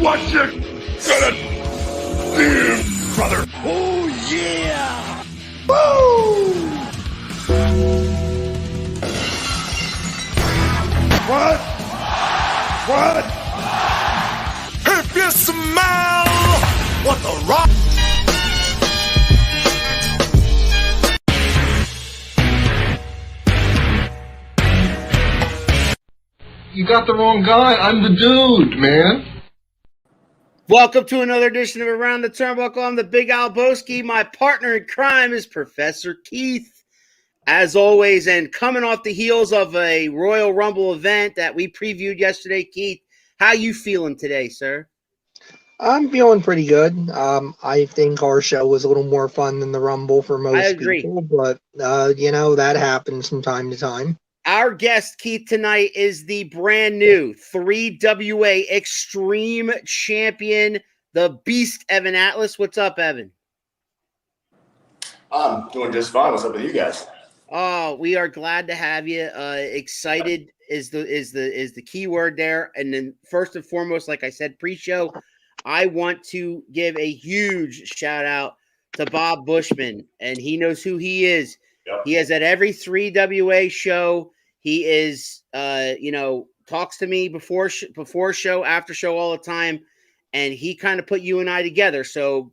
what you gonna do, brother? Oh, yeah! Woo! What? What? If you smell what the rock... You got the wrong guy. I'm the dude, man. Welcome to another edition of Around the Turnbuckle. I'm the Big Alboski. My partner in crime is Professor Keith, as always, and coming off the heels of a Royal Rumble event that we previewed yesterday. Keith, how you feeling today, sir? I'm feeling pretty good. I think our show was a little more fun than the Rumble for most people, but that happens from time to time. Our guest, Keith, tonight is the brand new 3WA Extreme Champion, the Beast, Evan Atlas. What's up, Evan? I'm doing just fine. What's up with you guys? Oh, we are glad to have you. Excited is the key word there. And then first and foremost, like I said, pre-show, I want to give a huge shout out to Bob Bushman, and he knows who he is. Yep. He is at every 3WA show. He is, talks to me before show, after show all the time, and he kind of put you and I together. So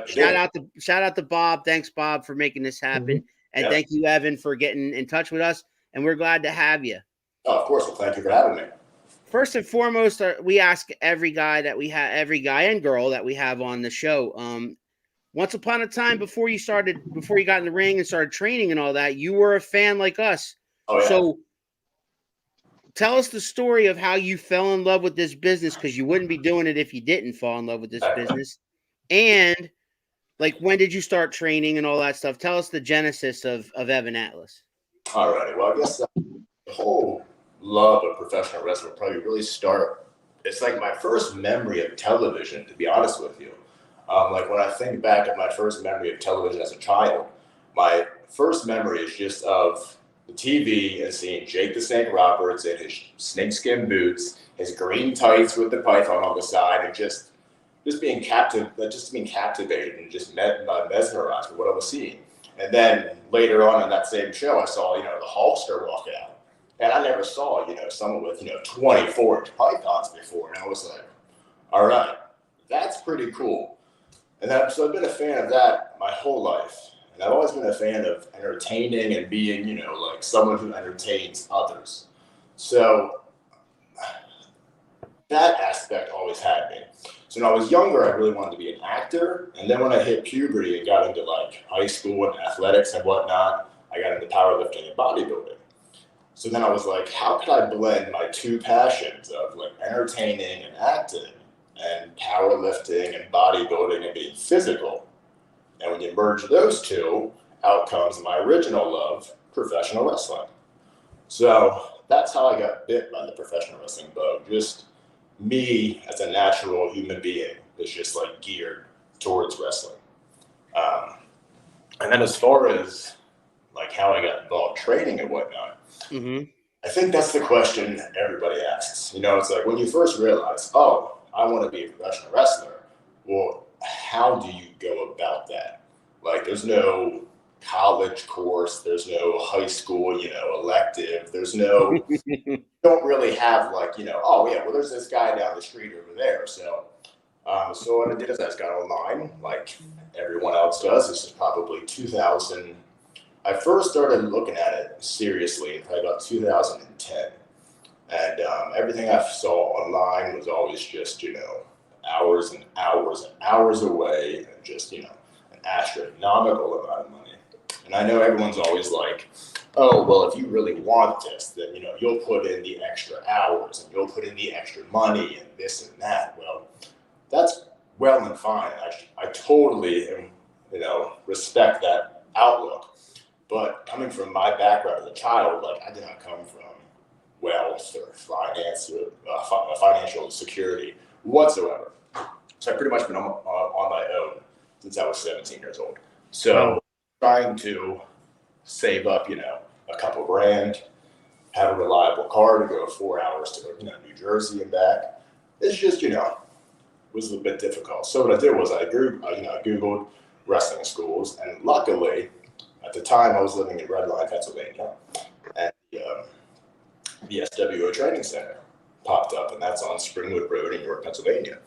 shout out to Bob. Thanks, Bob, for making this happen, and thank you, Evan, for getting in touch with us. And we're glad to have you. Oh, of course. Well, thank you for having me. First and foremost, we ask every guy and girl that we have on the show. Once upon a time, before you got in the ring and started training and all that, you were a fan like us. Oh, yeah. So tell us the story of how you fell in love with this business, because you wouldn't be doing it if you didn't fall in love with this business. And when did you start training and all that stuff? Tell us the genesis of Evan Atlas. All righty. Well, I guess the whole love of professional wrestling probably really start. It's like my first memory of television, to be honest with you. When I think back at my first memory of television as a child, my first memory is just of the TV and seeing Jake the Snake Roberts in his snakeskin boots, his green tights with the python on the side, and just being captivated and just mesmerized with what I was seeing. And then later on in that same show, I saw, the Hulkster walk out. And I never saw, someone with, 24-inch pythons before. And I was like, all right, that's pretty cool. And so I've been a fan of that my whole life. And I've always been a fan of entertaining and being, someone who entertains others. So that aspect always had me. So when I was younger, I really wanted to be an actor. And then when I hit puberty and got into high school and athletics and whatnot, I got into powerlifting and bodybuilding. So then I was like, how could I blend my two passions of entertaining and acting and powerlifting and bodybuilding and being physical? And when you merge those two, out comes my original love, professional wrestling. So that's how I got bit by the professional wrestling bug. Just me as a natural human being is just geared towards wrestling. And then as far as how I got involved training and whatnot, I think that's the question everybody asks. It's when you first realize, oh, I want to be a professional wrestler. Well, how do you go about that? There's no college course. There's no high school, elective. There's no, don't really have oh yeah, well there's this guy down the street over there. So what I did is I just got online like everyone else does. This is probably 2000. I first started looking at it seriously in probably about 2010. And everything I saw online was always just, hours and hours and hours away, and just, an astronomical amount of money. And I know everyone's always like, oh, well, if you really want this, then, you'll put in the extra hours and you'll put in the extra money and this and that. Well, that's well and fine. I totally, respect that outlook. But coming from my background as a child, I did not come from wealth or financial security whatsoever. So I've pretty much been on my own since I was 17 years old. So trying to save up, a couple grand, have a reliable car to go 4 hours to New Jersey and back. It's just, was a bit difficult. So what I did was I Googled wrestling schools, and luckily, at the time I was living in Redline, Pennsylvania, and the SWO Training Center popped up, and that's on Springwood Road in York, Pennsylvania,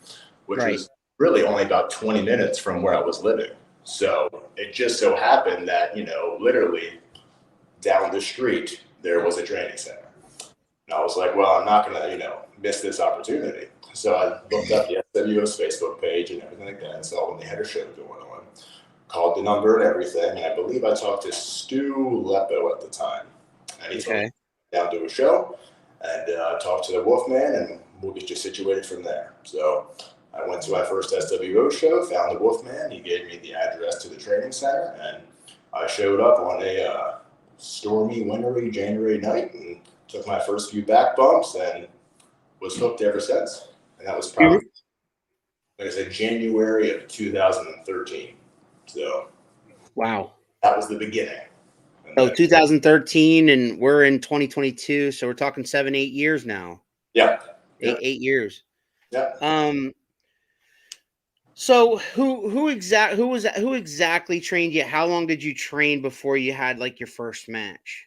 which was really only about 20 minutes from where I was living. So it just so happened that, literally down the street, there was a training center. And I was like, well, I'm not going to, miss this opportunity. So I looked up the SWO's Facebook page and everything like that, and saw when they had a show going on, called the number and everything, and I believe I talked to Stu Leppo at the time. And he told me down to a show, and talked to the Wolfman, and we'll get you situated from there. So I went to my first SWO show, found the Wolfman. He gave me the address to the training center, and I showed up on a stormy, wintry January night and took my first few back bumps and was hooked ever since. And that was probably, like I said, January of 2013. So wow, that was the beginning. So 2013, and we're in 2022, so we're talking 7-8 years now. Yeah. Eight years. Yeah. So who exactly trained you? How long did you train before you had like your first match?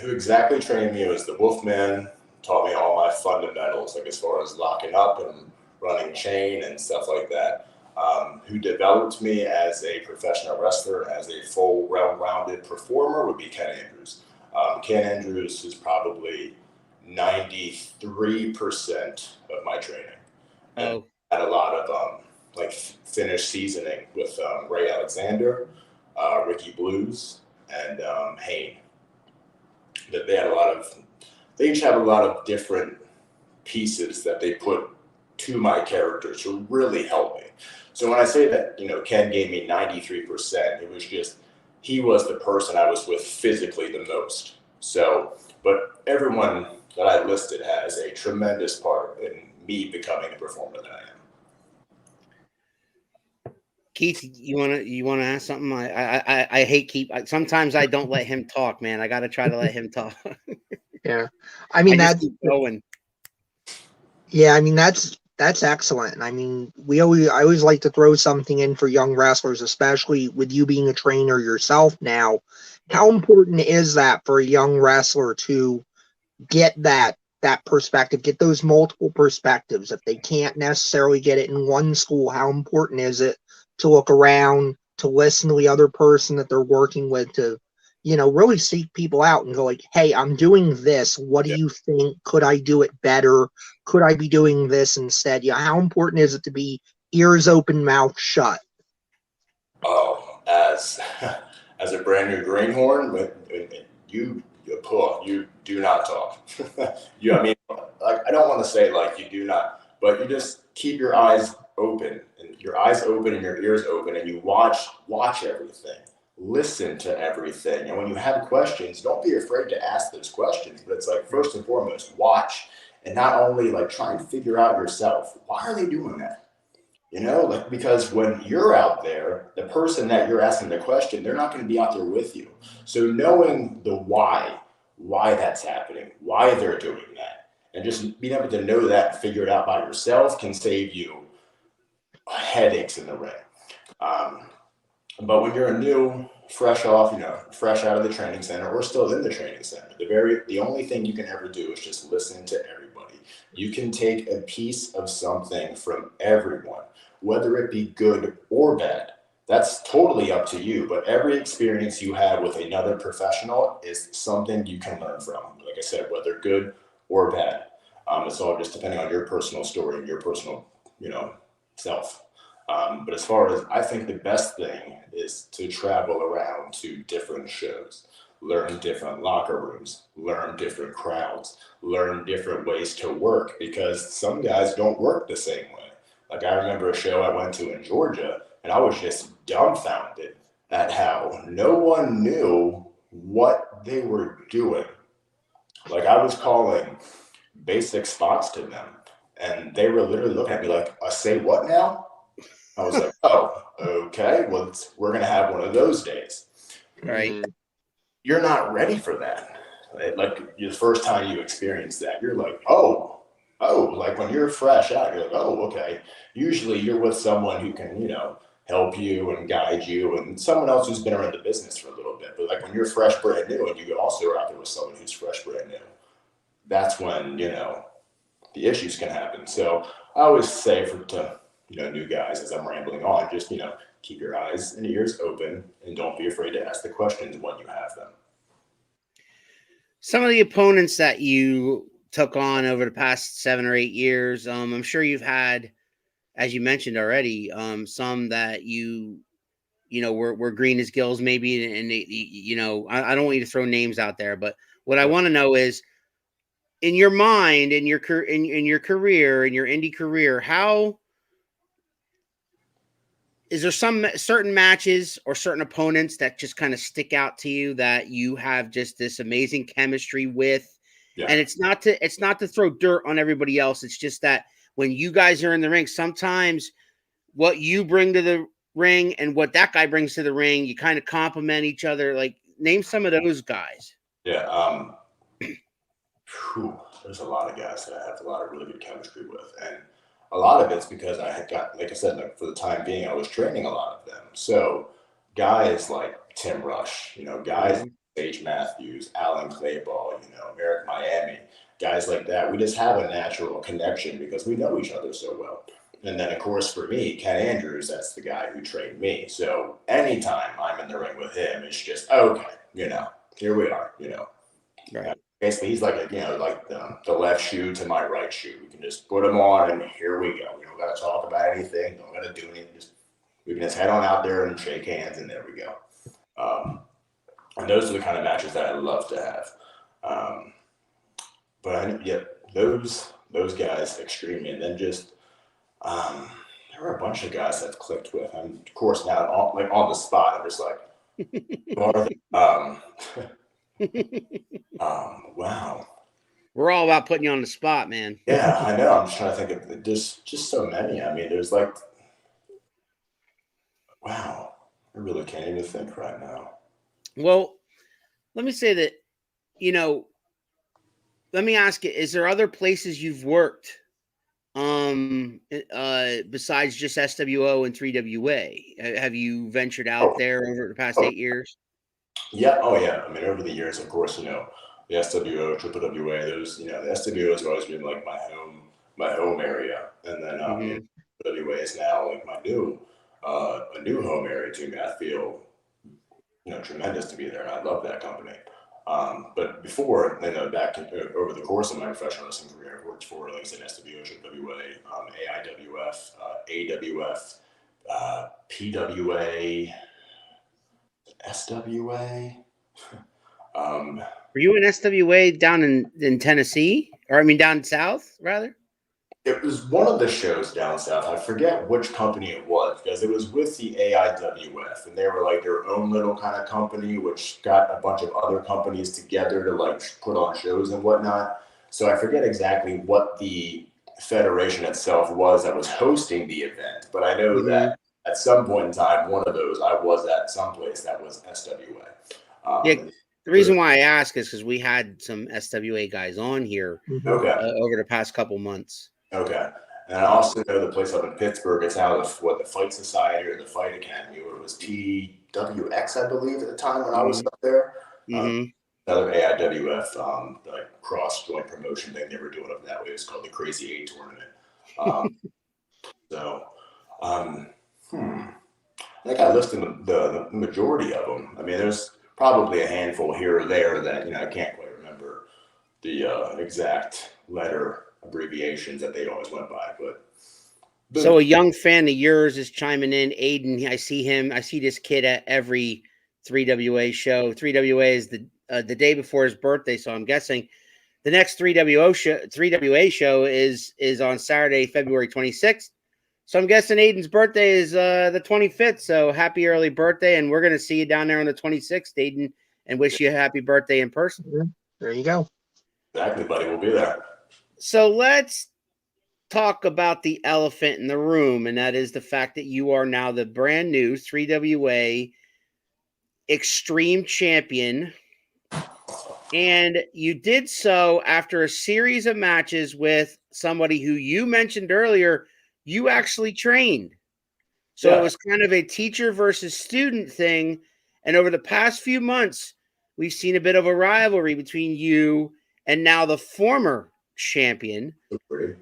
Who exactly trained me was the Wolfman. Taught me all my fundamentals, like as far as locking up and running chain and stuff like that. Who developed me as a professional wrestler, as a full, well-rounded performer would be Ken Andrews. Ken Andrews is probably 93% of my training. And had a lot of finish seasoning with Ray Alexander, Ricky Blues, and Hayne. That they each have a lot of different pieces that they put to my character to really help me. So when I say that, Ken gave me 93%, it was just, he was the person I was with physically the most. So, but everyone that I listed has a tremendous part in me becoming the performer that I am. Keith, you wanna ask something? I hate Keith. Sometimes I don't let him talk, man. I got to try to let him talk. Yeah, I mean that's going. Yeah, I mean that's excellent. I mean, I always like to throw something in for young wrestlers, especially with you being a trainer yourself now. How important is that for a young wrestler to get that perspective, get those multiple perspectives? If they can't necessarily get it in one school, how important is it to look around, to listen to the other person that they're working with, to really seek people out and go like, hey, I'm doing this. What do you think? Could I do it better? Could I be doing this instead? How important is it to be ears open, mouth shut? Oh, as a brand new greenhorn, you do not talk. I don't want to say like you do not, but you just keep your eyes open and your ears open, and you watch everything. Listen to everything. And when you have questions, don't be afraid to ask those questions. But it's like, first and foremost, watch, and not only like try and figure out yourself, why are they doing that? Because when you're out there, the person that you're asking the question, they're not going to be out there with you. So knowing the why that's happening, why they're doing that, and just being able to know that and figure it out by yourself can save you headaches in the ring. But when you're fresh out of the training center or still in the training center, the only thing you can ever do is just listen to everybody. You can take a piece of something from everyone, whether it be good or bad. That's totally up to you, but every experience you have with another professional is something you can learn from. Like I said, whether good or bad. It's all just depending on your personal story and your personal, self. But as far as, I think the best thing is to travel around to different shows, learn different locker rooms, learn different crowds, learn different ways to work, because some guys don't work the same way. Like I remember a show I went to in Georgia, and I was just dumbfounded at how no one knew what they were doing. Like I was calling basic spots to them, and they were literally looking at me like, say what now? I was like, oh, okay, well, we're going to have one of those days. Right. You're not ready for that. Like the first time you experience that, you're like, oh, oh, like when you're fresh out, you're like, oh, okay. Usually you're with someone who can, help you and guide you, and someone else who's been around the business for a little bit. But like when you're fresh, brand new, and you also are out there with someone who's fresh, brand new, that's when, the issues can happen. So I always say to new guys, as I'm rambling on, just, keep your eyes and ears open and don't be afraid to ask the questions when you have them. Some of the opponents that you took on over the past 7 or 8 years, I'm sure you've had, as you mentioned already, some that were green as gills maybe, and I don't want you to throw names out there, but what I want to know is, in your mind, in your career, in your indie career, how is there some certain matches or certain opponents that just kind of stick out to you that you have just this amazing chemistry with? Yeah. And it's not to throw dirt on everybody else. It's just that when you guys are in the ring, sometimes what you bring to the ring and what that guy brings to the ring, you kind of complement each other. Like, name some of those guys. Yeah. There's a lot of guys that I have a lot of really good chemistry with. And a lot of it's because I had got, like I said, like for the time being, I was training a lot of them. So guys like Tim Rush, guys like Sage Matthews, Alan Clayball, Merrick Miami, guys like that. We just have a natural connection because we know each other so well. And then, of course, for me, Ken Andrews, that's the guy who trained me. So anytime I'm in the ring with him, it's just, okay, here we are, Right. Basically, he's like the left shoe to my right shoe. We can just put him on, and here we go. We don't got to talk about anything. Don't got to do anything. We can just head on out there and shake hands, and there we go. And those are the kind of matches that I love to have. Those guys extremely, and then just there were a bunch of guys I've clicked with. And of course, now on the spot, I'm just like, wow. We're all about putting you on the spot, man. Yeah, I know. I'm just trying to think of there's just so many. I mean, there's like, wow, I really can't even think right now. Well, let me say that, let me ask you, is there other places you've worked besides just SWO and 3WA? Have you ventured out there over the past 8 years? Yeah. Oh, yeah. I mean, over the years, of course, the SWO, Triple WA, those, the SWO has always been like my home area. And then WA is now like my a new home area to me. I feel, tremendous to be there. And I love that company. But before, back over the course of my professional wrestling career, I've worked for, like I said, SWO, WA, AIWF, AWF, PWA, SWA. Were you in SWA down in Tennessee? Or, down south, rather? It was one of the shows down south. I forget which company it was because it was with the AIWF, and they were like their own little kind of company, which got a bunch of other companies together to like put on shows and whatnot. So I forget exactly what the federation itself was that was hosting the event, but I know that at some point in time, one of those I was at someplace that was SWA. The reason why I ask is because we had some SWA guys on here over the past couple months. Okay. And I also know the place up in Pittsburgh, it's now the Fight Society or the Fight Academy, where it was PWX, I believe, at the time when I was up there. Another AIWF, like cross-joint promotion thing they were doing up that way. It was called the Crazy 8 tournament. I think I listed the majority of them. I mean, there's probably a handful here or there that, I can't quite remember the exact letter abbreviations that they always went by, but so a young fan of yours is chiming in. Aiden, I see this kid at every 3WA show. 3WA is the day before his birthday, so I'm guessing the next 3WA show is on Saturday, February 26th. So I'm guessing Aiden's birthday is the 25th. So happy early birthday, and we're gonna see you down there on the 26th, Aiden, and wish you a happy birthday in person. There you go. Exactly, buddy. We'll be there. So let's talk about the elephant in the room, and that is the fact that you are now the brand new 3WA Extreme Champion, and you did so after a series of matches with somebody who you mentioned earlier, you actually trained. So it was kind of a teacher versus student thing. And over the past few months, we've seen a bit of a rivalry between you and now the former champion,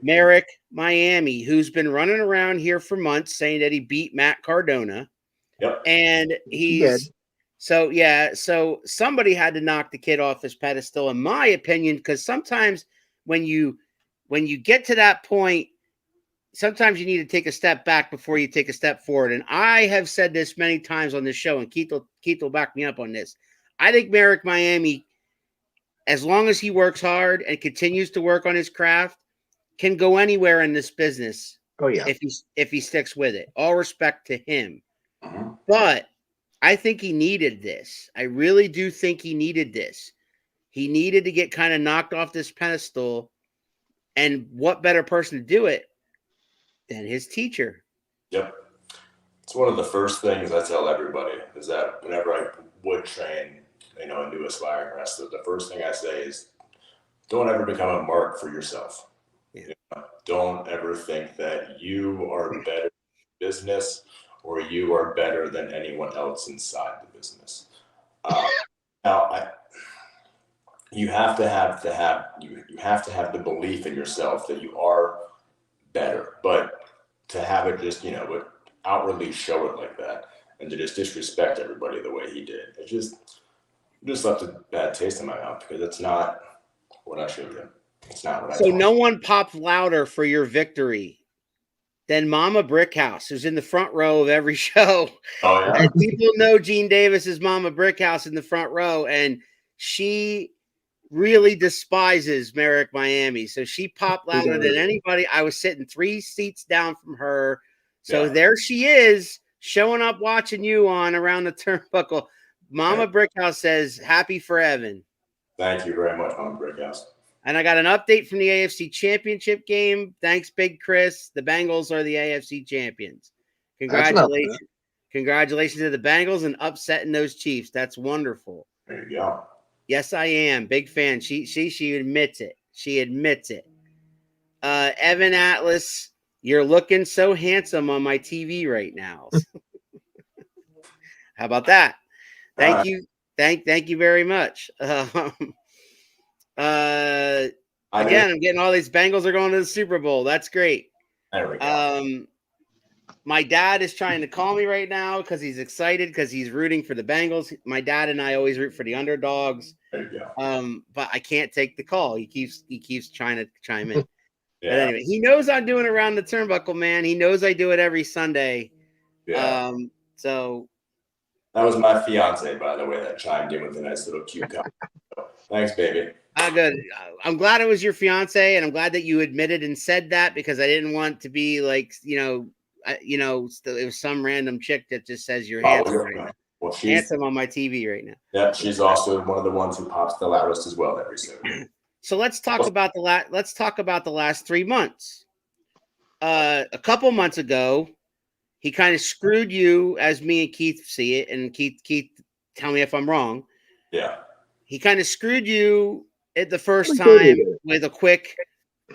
Merrick Miami, who's been running around here for months saying that he beat Matt Cardona. Yep. And so somebody had to knock the kid off his pedestal, in my opinion, because sometimes when you get to that point, sometimes you need to take a step back before you take a step forward. And I have said this many times on this show, and Keith will back me up on this. I think Merrick Miami, as long as he works hard and continues to work on his craft, can go anywhere in this business. Oh yeah. If he sticks with it. All respect to him. But I think he needed this. I really do think he needed this. He needed to get kind of knocked off this pedestal. And what better person to do it than his teacher? Yep. It's one of the first things I tell everybody is that whenever I would train, a new aspiring wrestler, the first thing I say is don't ever become a mark for yourself. Yeah. Don't ever think that you are better in business or you are better than anyone else inside the business. Now, you have to have the belief in yourself that you are better, but to have it just outwardly show it like that and to just disrespect everybody the way he did, it just left a bad taste in my mouth because it's not what I should do. It's not what I. So no one popped louder for your victory than Mama Brickhouse, who's in the front row of every show. Oh yeah. And people know Gene Davis is Mama Brickhouse in the front row, and she really despises Merrick Miami. So she popped louder than anybody. I was sitting 3 seats down from her. So there she is, showing up, watching you on Around the Turnbuckle. Mama Brickhouse says, happy for Evan. Thank you very much, Mama Brickhouse. And I got an update from the AFC Championship game. Thanks, Big Chris. The Bengals are the AFC champions. Congratulations. Congratulations to the Bengals and upsetting those Chiefs. That's wonderful. There you go. Yes, I am. Big fan. She admits it. She admits it. Evan Atlas, you're looking so handsome on my TV right now. How about that? Thank you. Thank you very much. Again, I'm getting all these Bengals are going to the Super Bowl. That's great. There we go. My dad is trying to call me right now because he's excited because he's rooting for the Bengals. My dad and I always root for the underdogs. There you go. But I can't take the call. He keeps trying to chime in. Yeah. But anyway, he knows I'm doing Around the Turnbuckle, man. He knows I do it every Sunday. Yeah. So that was my fiance, by the way, that chimed in with a nice little cute comment. So, thanks, baby. Good. I'm glad it was your fiance, and I'm glad that you admitted and said that because I didn't want to be like, it was some random chick that just says you're handsome right now. Well, she's handsome on my TV right now. Yeah, she's also one of the ones who pops the loudest as well every Sunday. So let's talk about the last 3 months. A couple months ago, he kind of screwed you, as me and Keith see it, and Keith, tell me if I'm wrong. Yeah. He kind of screwed you at the first time with a quick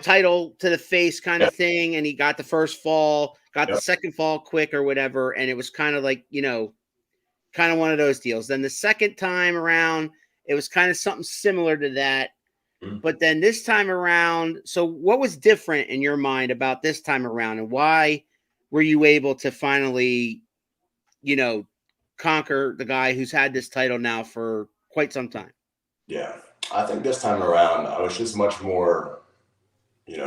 title to the face kind of thing, and he got the first fall, got the second fall quick or whatever, and it was kind of like, kind of one of those deals. Then the second time around, it was kind of something similar to that. Mm-hmm. But then this time around, so what was different in your mind about this time around, and why were you able to finally, conquer the guy who's had this title now for quite some time? Yeah, I think this time around, I was just much more,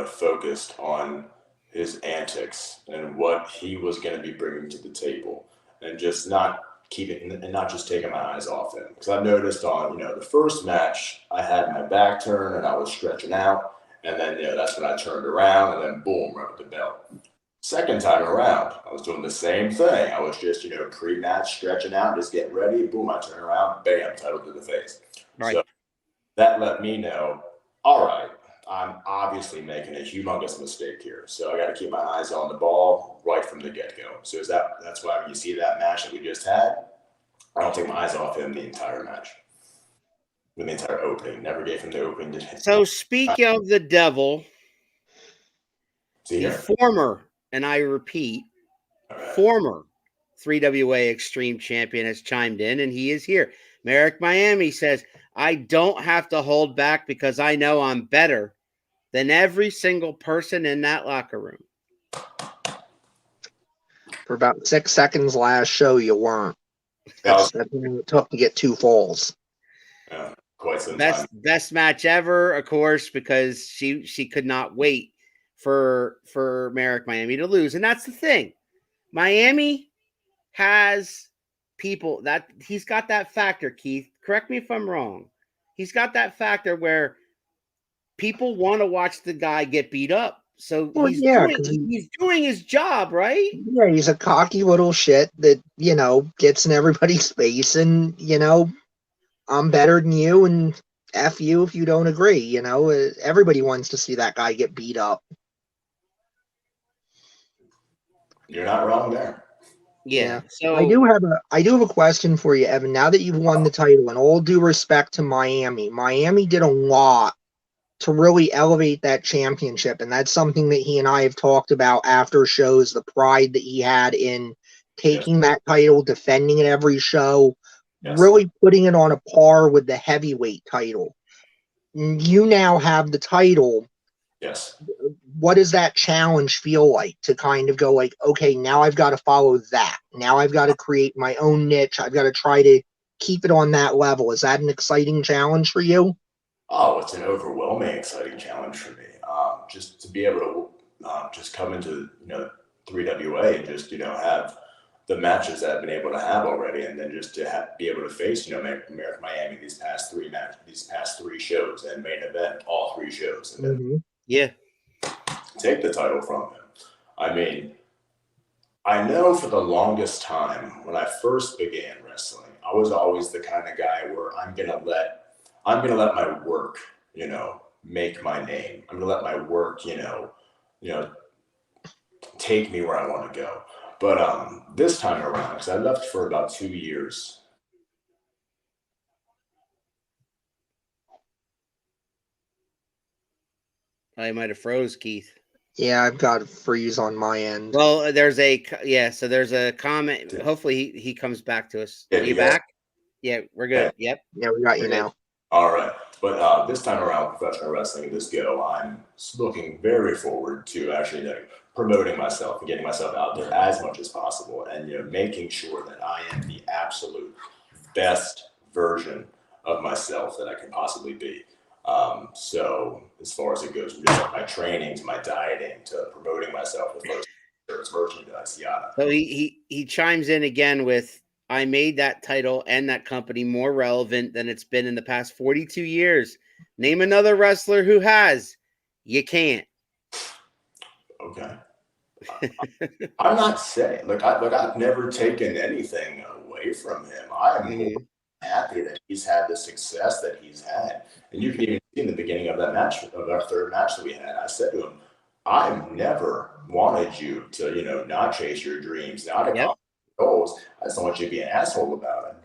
focused on his antics and what he was going to be bringing to the table, and just not just taking my eyes off him. Because I've noticed on, the first match, I had my back turned and I was stretching out, and then, that's when I turned around and then boom, right with the belt. Second time around, I was doing the same thing. I was just, pre-match stretching out, just getting ready. Boom, I turn around, bam, title to the face. Right. So that let me know, all right, I'm obviously making a humongous mistake here. So I got to keep my eyes on the ball right from the get-go. So that's why when you see that match that we just had, I don't take my eyes off him the entire match. With the entire opening. Never gave him the opening. So speak of the devil. The former, and I repeat, former 3WA Extreme Champion has chimed in, and he is here. Merrick Miami says, I don't have to hold back because I know I'm better than every single person in that locker room. For about 6 seconds last show, you weren't. That's what it took to get 2 falls. Yeah, quite some time. Best match ever, of course, because she could not wait for Merrick Miami to lose. And that's the thing. Miami has people that he's got that factor, Keith. Correct me if I'm wrong. He's got that factor where people want to watch the guy get beat up. So he's doing his job, right? Yeah, he's a cocky little shit that, gets in everybody's face and, I'm better than you and F you if you don't agree. Everybody wants to see that guy get beat up. You're not wrong there. Yeah. So I do have a question for you, Evan. Now that you've won the title, and all due respect to Miami did a lot to really elevate that championship, and that's something that he and I have talked about after shows, the pride that he had in taking that title, defending it every show, really putting it on a par with the heavyweight title. You now have the title. Yes. What does that challenge feel like to kind of go like, okay, now I've got to follow that. Now I've got to create my own niche. I've got to try to keep it on that level. Is that an exciting challenge for you? Oh, it's an overwhelming, exciting challenge for me. Just to be able to just come into 3WA and just have the matches that I've been able to have already, and then just to be able to face Merrick Miami these past 3 shows and main event all 3 shows, and then take the title from him. I mean, I know for the longest time when I first began wrestling, I was always the kind of guy where I'm gonna let my work, make my name. I'm gonna let my work, take me where I want to go. But this time around, because I left for about 2 years. I might have froze, Keith. Yeah, I've got a freeze on my end. Well, there's a comment. Hopefully he comes back to us. Are you back? Yeah, we're good. Yep. Yeah, we got you now. All right. But this time around, professional wrestling, this go, I'm looking very forward to actually promoting myself and getting myself out there as much as possible, and making sure that I am the absolute best version of myself that I can possibly be. So as far as it goes, from just my training to my dieting to promoting myself with first merchandise, yada. So he chimes in again with, I made that title and that company more relevant than it's been in the past 42 years. Name another wrestler who has. You can't. Okay. I'm not saying, I've never taken anything away from him. I'm happy that he's had the success that he's had. And you can even see in the beginning of that match, of our 3rd match that we had, I said to him, I've never wanted you to, not chase your dreams, not accomplish goals. I just don't want you to be an asshole about it.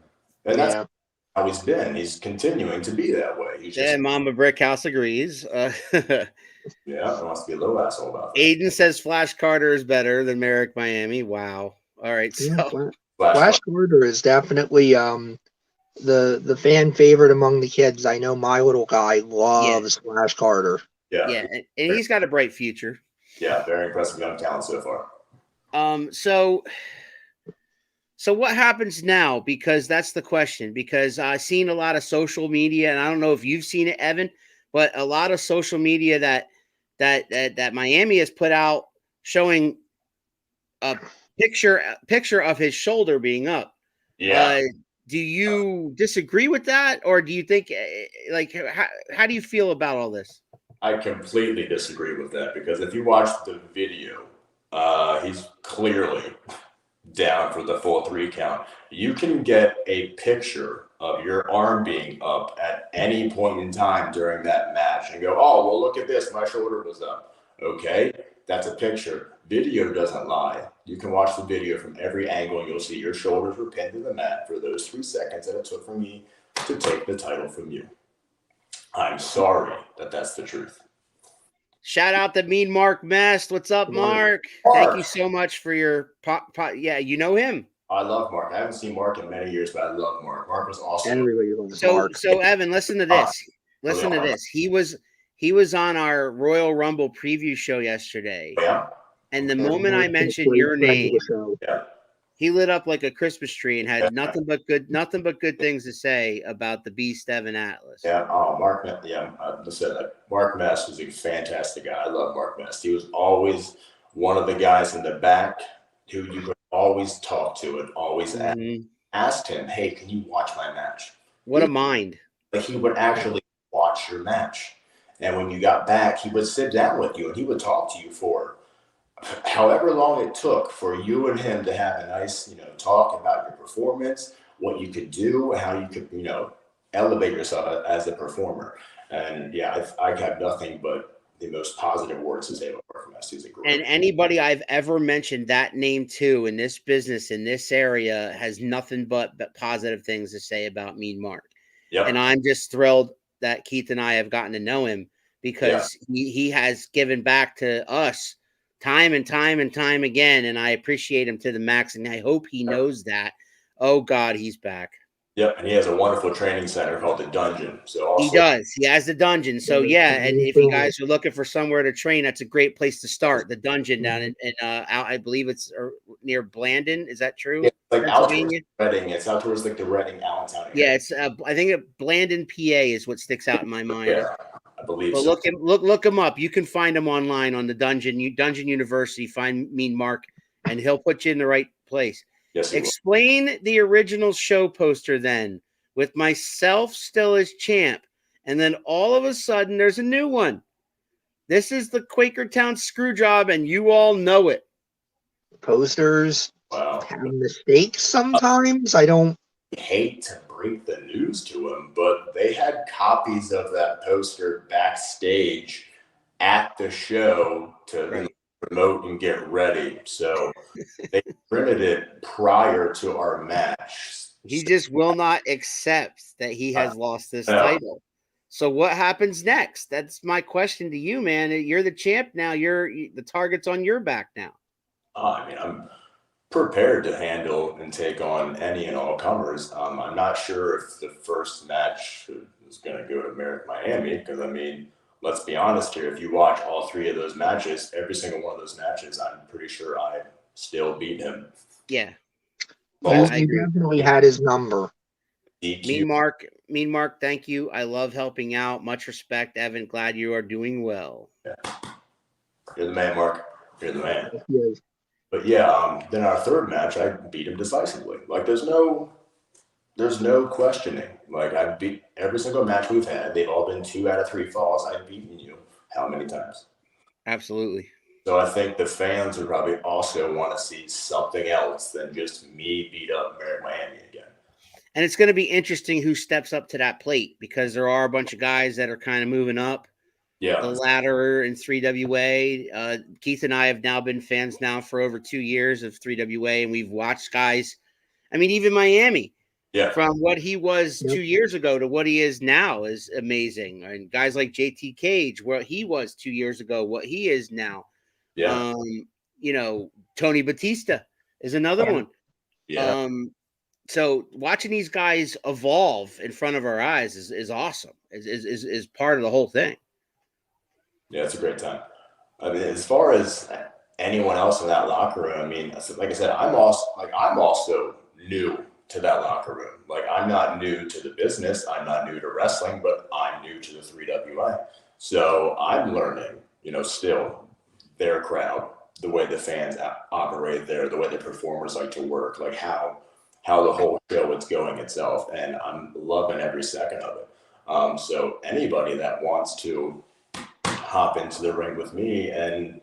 And that's how he's been. He's continuing to be that way. He's just, Mama Brickhouse agrees. he wants to be a little asshole about that. Aiden says Flash Carter is better than Merrick Miami. Wow. All right. So Flash Carter is definitely the fan favorite among the kids. I know my little guy loves Flash Carter. Yeah, and he's got a bright future. Yeah, very impressive young talent so far. So what happens now? Because that's the question. Because I've seen a lot of social media, and I don't know if you've seen it, Evan, but a lot of social media that Miami has put out showing a picture of his shoulder being up. Yeah. Do you disagree with that, or do you think how do you feel about all this? I completely disagree with that, because if you watch the video, he's clearly down for the full 3 count. You can get a picture of your arm being up at any point in time during that match and go, oh, well, look at this, my shoulder was up. Okay, that's a picture. Video doesn't lie. You can watch the video from every angle and you'll see your shoulders were pinned to the mat for those 3 seconds that it took for me to take the title from you. I'm sorry that that's the truth. Shout out to Mean Mark Mest. What's up, Mark? Thank you so much for your Yeah, you know him. I love Mark. I haven't seen Mark in many years, but I love Mark. Mark was awesome. Everybody loves Mark. So Evan, listen to this. Listen to this. He was on our Royal Rumble preview show yesterday. Yeah. And the moment I mentioned your name, yeah, he lit up like a Christmas tree and had nothing but good things to say about the Beast Evan Atlas. Yeah. Oh, Mark. Yeah. Listen, Mark Mest was a fantastic guy. I love Mark Mest. He was always one of the guys in the back who you could always talk to and always asked him, "Hey, can you watch my match?" What a mind! Like he would actually watch your match, and when you got back, he would sit down with you and he would talk to you for however long it took for you and him to have a nice, talk about your performance, what you could do, how you could, elevate yourself as a performer. And yeah, I have nothing but the most positive words to say about Mark Mest. He's a great. And anybody I've ever mentioned that name to in this business, in this area, has nothing but positive things to say about Mean Mark. Yep. And I'm just thrilled that Keith and I have gotten to know him because he has given back to us time and time and time again, and I appreciate him to the max, and I hope he knows that. Oh, God, he's back. Yep, and he has a wonderful training center called the Dungeon. So also, he does. He has the Dungeon. So yeah, and if you guys are looking for somewhere to train, that's a great place to start. The Dungeon down in I believe it's near Blandon. Is that true? Yeah, like out towards Reading. It's out towards like the Reading, Allentown area. Yeah, it's I think Blandon, PA is what sticks out in my mind. Yeah, I believe but so. Look him up. You can find him online on the Dungeon University. Find Mean Mark, and he'll put you in the right place. Yes. Explain the original show poster then. With myself still as champ, and then all of a sudden there's a new one. This is the Quakertown screw job, and you all know it. Posters have mistakes sometimes. I don't hate to break the news to them, but they had copies of that poster backstage at the show to promote and get ready. So they printed it prior to our match. He just will not accept that he has lost this title. So what happens next? That's my question to you, man. You're the champ now. The target's on your back now. I mean, I'm prepared to handle and take on any and all comers. I'm not sure if the first match is going to go to Merrick Miami because, I mean, let's be honest here. If you watch all three of those matches, every single one of those matches, I'm pretty sure I still beat him. Yeah. He definitely had his number. Mean Mark, thank you. I love helping out. Much respect, Evan. Glad you are doing well. Yeah. You're the man, Mark. You're the man. Yes. But yeah, then our third match, I beat him decisively. Like there's no questioning. Like I beat every single match we've had. They've all been 2 out of 3 falls. I've beaten you how many times? Absolutely. So I think the fans would probably also want to see something else than just me beat up Merrick Miami again. And it's going to be interesting who steps up to that plate because there are a bunch of guys that are kind of moving up the ladder in 3WA. Keith and I have now been fans now for over 2 years of 3WA, and we've watched guys. I mean, even Miami, from what he was 2 years ago to what he is now is amazing. And guys like JT Cage, what he was 2 years ago, what he is now. Yeah. Tony Batista is another one. Yeah. So watching these guys evolve in front of our eyes is awesome. Is part of the whole thing. Yeah, it's a great time. I mean, as far as anyone else in that locker room, I mean, like I said, I'm also new to that locker room. Like I'm not new to the business. I'm not new to wrestling, but I'm new to the 3WA. So I'm learning, still their crowd, the way the fans operate there, the way the performers like to work, like how the whole show is going itself. And I'm loving every second of it. So anybody that wants to hop into the ring with me and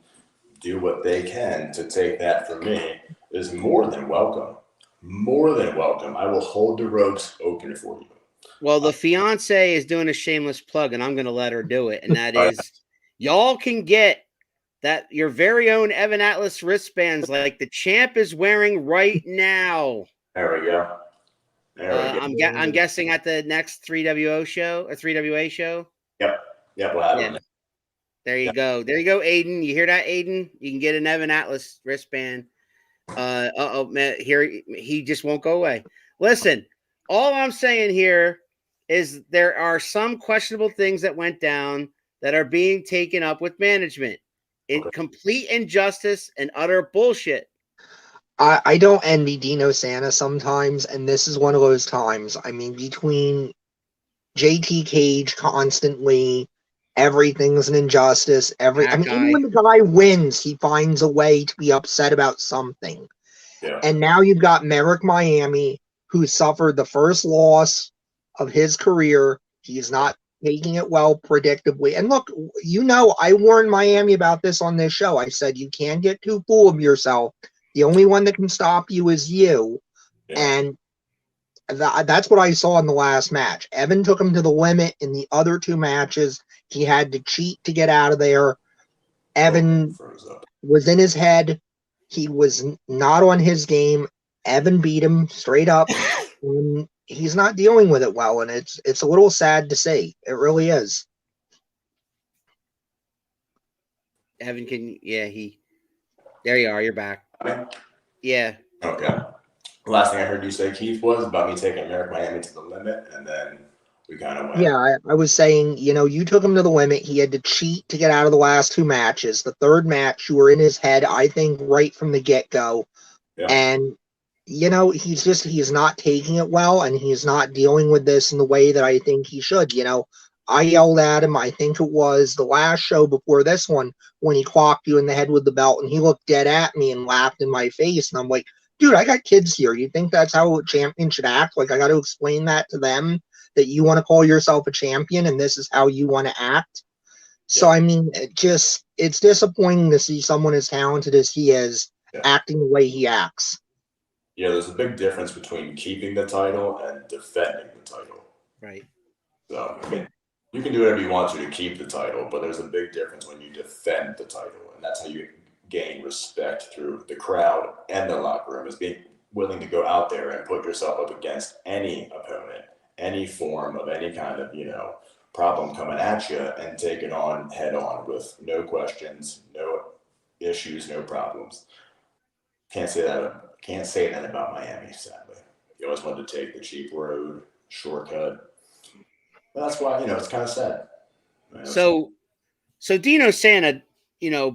do what they can to take that from me is more than welcome. More than welcome. I will hold the ropes open for you. Well, the fiance is doing a shameless plug, and I'm going to let her do it. And that is, y'all can get that your very own Evan Atlas wristbands like the champ is wearing right now. There we go. I'm guessing at the next 3WA show. Yep. We'll have it. There you go. There you go, Aiden. You hear that, Aiden? You can get an Evan Atlas wristband. Man, here he just won't go away. Listen, all I'm saying here is there are some questionable things that went down that are being taken up with management. Complete injustice and utter bullshit. I don't envy Dino Santa sometimes, and this is one of those times. I mean, between JT Cage constantly, everything's an injustice. Even when the guy wins, he finds a way to be upset about something. Yeah. And now you've got Merrick Miami, who suffered the first loss of his career. He's not taking it well, predictably. And look, I warned Miami about this on this show. I said, you can't get too full of yourself. The only one that can stop you is you. Yeah. And that's what I saw in the last match. Evan took him to the limit. In the other two matches, he had to cheat to get out of there. Evan was in his head. He was not on his game. Evan beat him straight up. And he's not dealing with it well, and it's a little sad to see. It really is. Evan there you are. You're back. Yeah. Okay. The last thing I heard you say, Keith, was about me taking Merrick Miami to the limit, and then we kind of went. Yeah, I was saying, you took him to the limit. He had to cheat to get out of the last two matches. The third match, you were in his head, I think, right from the get-go. Yeah. And, he's not taking it well, and he's not dealing with this in the way that I think he should. I yelled at him, I think it was the last show before this one, when he clocked you in the head with the belt, and he looked dead at me and laughed in my face, and I'm like, dude, I got kids here. You think that's how a champion should act? Like, I got to explain that to them, that you want to call yourself a champion and this is how you want to act. So, I mean, it's disappointing to see someone as talented as he is acting the way he acts. Yeah, there's a big difference between keeping the title and defending the title. Right. So, I mean, you can do whatever you want to keep the title, but there's a big difference when you defend the title, and that's how you gain respect through the crowd and the locker room, is being willing to go out there and put yourself up against any opponent, any form of any kind of, problem coming at you, and take it on head on with no questions, no issues, no problems. Can't say that about Miami, sadly. He always wanted to take the cheap road, shortcut. But that's why, it's kind of sad. So Dino Santa,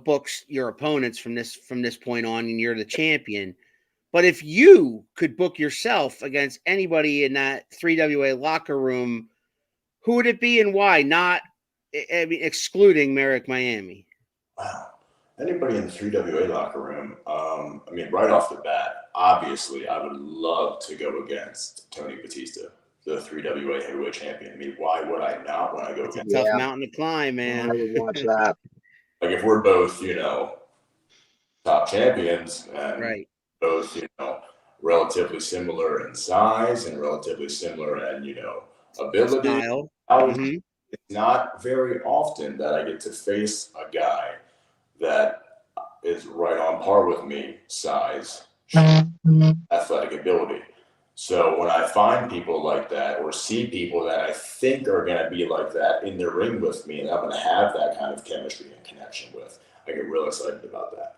books your opponents from this point on, and you're the champion. But if you could book yourself against anybody in that 3WA locker room, who would it be and why? Not, excluding Merrick Miami. Wow. Anybody in the 3WA locker room, right off the bat, obviously, I would love to go against Tony Batista, the 3WA heavyweight champion. Why would I not when I go against him? It's a tough mountain to climb, man. I would watch that. Like, if we're both, top champions and both, relatively similar in size and relatively similar in, ability. Style. It's not very often that I get to face a guy that is right on par with me, size, athletic ability. So when I find people like that, or see people that I think are going to be like that in the ring with me, and I'm going to have that kind of chemistry and connection with, I get real excited about that.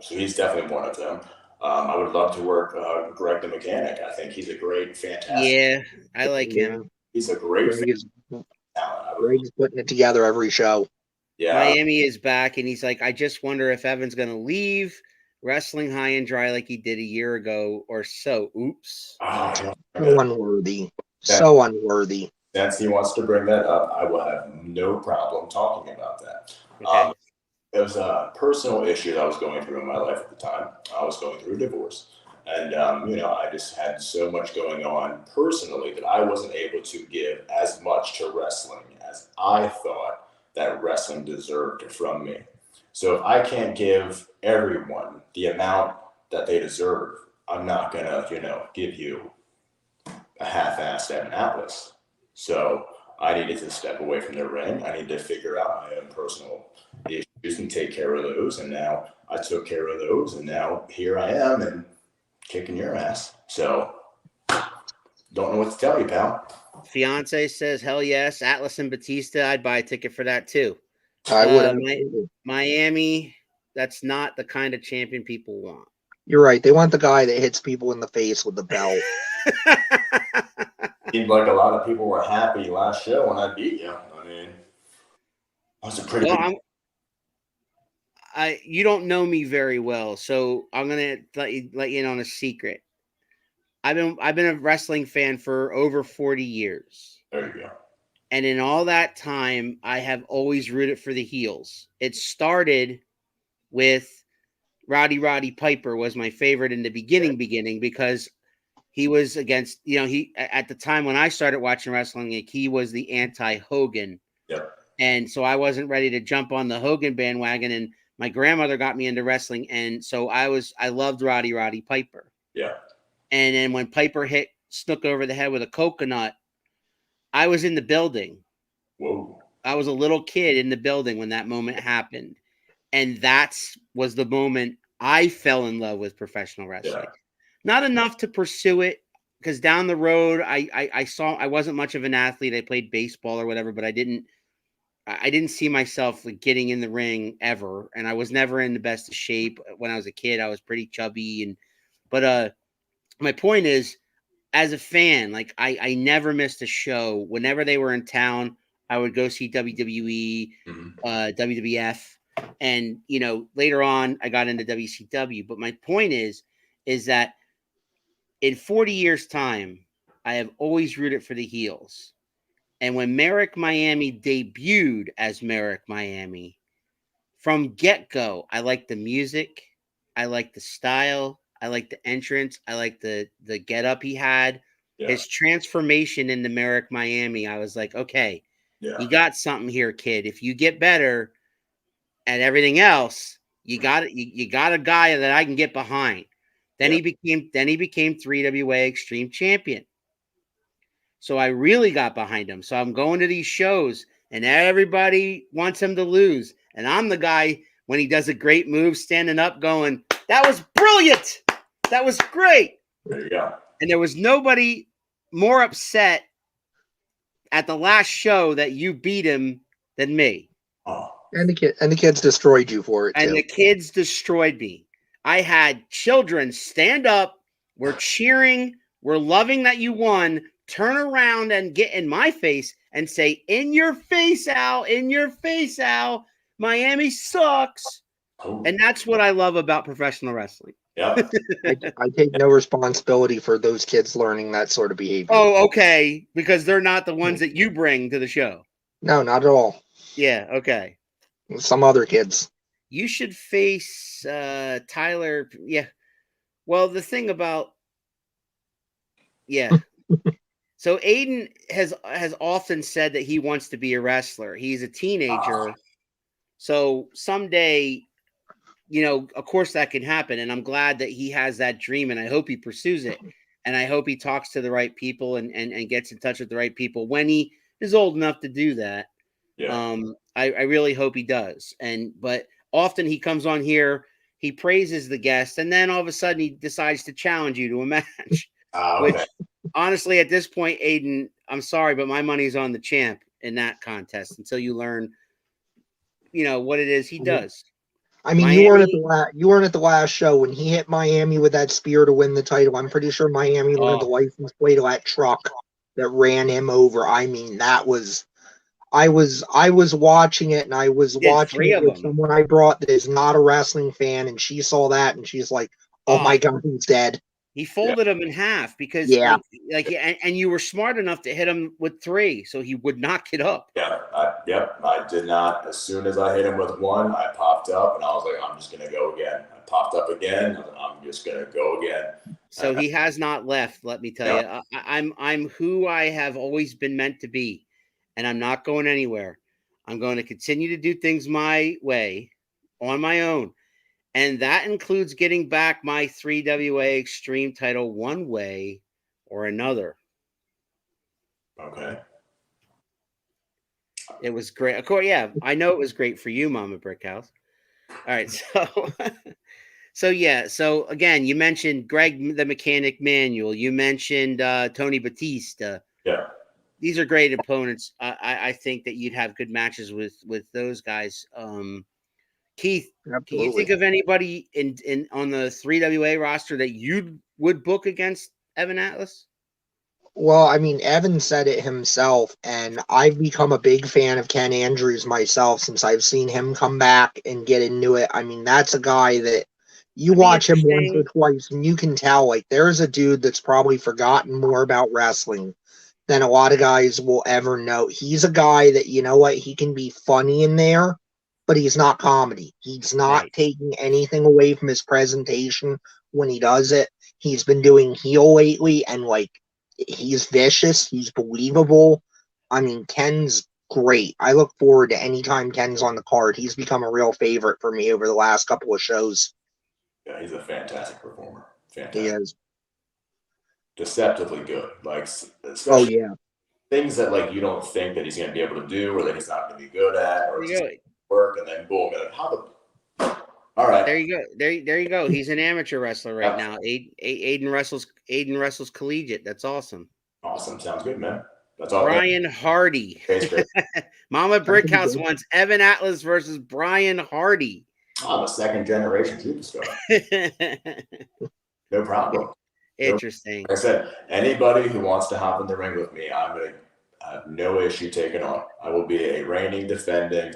So he's definitely one of them. I would love to work Greg the Mechanic. I think he's a great, fantastic. Yeah, I like him. He's a great talent. Greg's putting it together every show. Yeah. Miami is back, and he's like, I just wonder if Evan's going to leave wrestling high and dry like he did a year ago or so. Oops. So unworthy. So unworthy. Since he wants to bring that up, I will have no problem talking about that. Okay. It was a personal issue that I was going through in my life at the time. I was going through a divorce. And, I just had so much going on personally that I wasn't able to give as much to wrestling as I thought that wrestling deserved from me. So if I can't give everyone the amount that they deserve, I'm not going to, give you a half-assed Evan Atlas. So I needed to step away from the ring. I needed to figure out my own personal issues and take care of those. And now I took care of those, and now here I am and kicking your ass. So Don't know what to tell you, pal. Fiance says, hell yes. Atlas and Batista, I'd buy a ticket for that too. I would absolutely. Miami, that's not the kind of champion people want. You're right. They want the guy that hits people in the face with the belt. Seemed like a lot of people were happy last show when I beat you. I mean, that was a pretty big... You don't know me very well, so I'm gonna let you in on a secret. I've been a wrestling fan for over 40 years. There you go. And in all that time, I have always rooted for the heels. It started with Roddy Piper was my favorite in the beginning because he was against, he at the time when I started watching wrestling, he was the anti-Hogan. Yep. And so I wasn't ready to jump on the Hogan bandwagon, and my grandmother got me into wrestling, and so I loved Roddy Piper. Yeah. And then when Piper hit Snook over the head with a coconut, I was in the building. Whoa. I was a little kid in the building when that moment happened. And that was the moment I fell in love with professional wrestling. Yeah. Not enough to pursue it, because down the road, I saw I wasn't much of an athlete. I played baseball or whatever, but I didn't see myself like getting in the ring ever. And I was never in the best of shape. When I was a kid, I was pretty chubby. But my point is, as a fan, like I never missed a show. Whenever they were in town, I would go see WWE, WWF. And, later on I got into WCW. But my point is that in 40 years time, I have always rooted for the heels. And when Merrick Miami debuted as Merrick Miami, from get-go, I liked the music. I liked the style. I liked the entrance. I liked the get-up he had. Yeah. His transformation into Merrick Miami, I was like, okay, you got something here, kid. If you get better at everything else, you got a guy that I can get behind. Then he became 3WA Extreme Champion. So I really got behind him. So I'm going to these shows and everybody wants him to lose. And I'm the guy, when he does a great move, standing up going, that was brilliant. That was great. There you go. And there was nobody more upset at the last show that you beat him than me. Oh. And the kids destroyed you for it too. And the kids destroyed me. I had children stand up, were cheering, were loving that you won, turn around and get in my face and say, in your face, Al, Miami sucks. Oh. And that's what I love about professional wrestling. Yeah. I take no responsibility for those kids learning that sort of behavior. Oh, okay. Because they're not the ones that you bring to the show. No, not at all. Yeah, okay. Some other kids. You should face Tyler. Yeah. Well, the thing about so Aiden has often said that he wants to be a wrestler. He's a teenager. So someday, of course that can happen. And I'm glad that he has that dream, and I hope he pursues it. And I hope he talks to the right people and gets in touch with the right people when he is old enough to do that. Yeah. I really hope he does. But often he comes on here, he praises the guest, and then all of a sudden he decides to challenge you to a match. Okay. Which, honestly, at this point, Aiden, I'm sorry, but my money's on the champ in that contest until you learn, what it is he does. I mean, you weren't at the last show when he hit Miami with that spear to win the title. I'm pretty sure Miami learned the license plate of that truck that ran him over. I mean, that was. I was watching it, and I was watching it with someone I brought that is not a wrestling fan, and she saw that, and she's like, "Oh my God, he's dead." He folded him in half because, and you were smart enough to hit him with 3, so he would not get up. Yeah, I did not. As soon as I hit him with 1, I popped up, and I was like, I'm just gonna go again. I popped up again. I'm just gonna go again. So he has not left. Let me tell you, I'm who I have always been meant to be. And I'm not going anywhere. I'm going to continue to do things my way, on my own. And that includes getting back my 3WA Extreme title one way or another. Okay. It was great. Of course, yeah, I know it was great for you, Mama Brickhouse. All right, So again, you mentioned Greg the Mechanic Manuel. You mentioned Tony Batista. Yeah. These are great opponents. I think that you'd have good matches with those guys. Keith, Absolutely. can you think of anybody in on the 3WA roster that you would book against Evan Atlas? Well, I mean, Evan said it himself, and I've become a big fan of Ken Andrews myself since I've seen him come back and get into it. I mean, that's a guy that you watch him once or twice, and you can tell, like, there's a dude that's probably forgotten more about wrestling than a lot of guys will ever know. He's a guy that, you know what, he can be funny in there, but he's not comedy. He's not taking anything away from his presentation when he does it. He's been doing heel lately, and, like, he's vicious. He's believable. I mean, Ken's great. I look forward to any time Ken's on the card. He's become a real favorite for me over the last couple of shows. Yeah, he's a fantastic performer. Fantastic. He is. Deceptively good. Like, especially things that, like, you don't think that he's going to be able to do or that he's not going to be good at or just work, and then boom. And all right. There you go. There you go. He's an amateur wrestler right now. Aiden wrestles collegiate. That's awesome. Awesome. Sounds good, man. That's all. Brian Hardy. Mama Brickhouse wants Evan Atlas versus Brian Hardy. I'm a second generation superstar. No problem. Interesting. Like I said, anybody who wants to hop in the ring with me, I'm going to have no issue taking on. I will be a reigning, defending.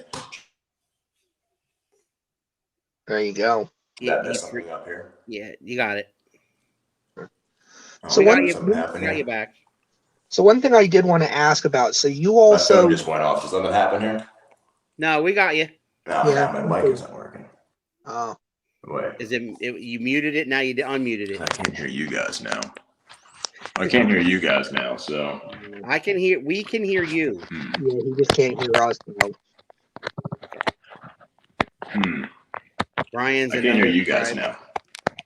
There you go. There's something up here. Yeah, you got it. So we got you back. So one thing I did want to ask about. So you also my phone just went off. Did something happen here? No, we got you. No, my mic isn't working. Oh. Wait. Is it? You muted it. Now you unmuted it. I can't hear you guys now. I can't hear you guys now. So I can hear. We can hear you. Yeah, he just can't hear us now. Brian's. I can't hear you guys now.